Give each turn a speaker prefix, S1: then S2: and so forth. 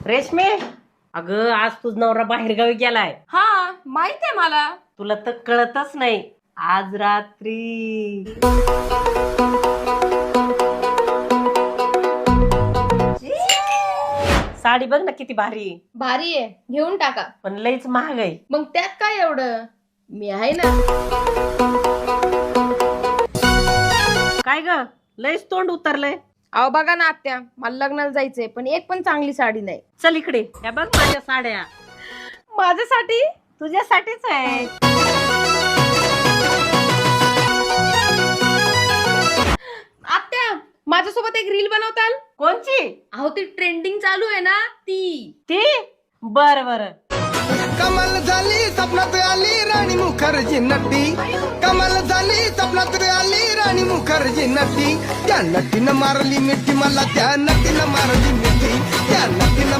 S1: रेशमे, अगं आज तुझ नवरा बाहेरगावी गेलाय.
S2: हा माहित आहे मला.
S1: तुला तर कळतच नाही. आज रात्री साडी बघ ना किती भारी.
S2: भारी आहे, घेऊन टाका.
S1: पण लईच महाग आहे.
S2: मग त्यात काय एवढं, मी आहे ना.
S1: काय ग, लईच तोंड उतरलंय.
S2: अहो बघा ना आत्या, मला लग्नाला जायचंय पण एक पण चांगली साडी नाही.
S1: चल इकडे, या बघ माझ्या साड्या.
S2: माझ्यासाठी?
S1: तुझ्यासाठीच आहे.
S2: आत्या, माझ्यासोबत एक रील बनवताल?
S1: कोणची?
S2: अहो ती ट्रेंडिंग चालू आहे ना ती.
S1: बर बर.
S3: कमाल झाली स्वप्नात आली राणी मुखर्जी नटी. कमाल झाली स्वप्नात आली राणी मुखर्जी नटी. त्या नटीनं मारली मिठी मला, त्या नटीनं मारली मिठी, त्या नटीनं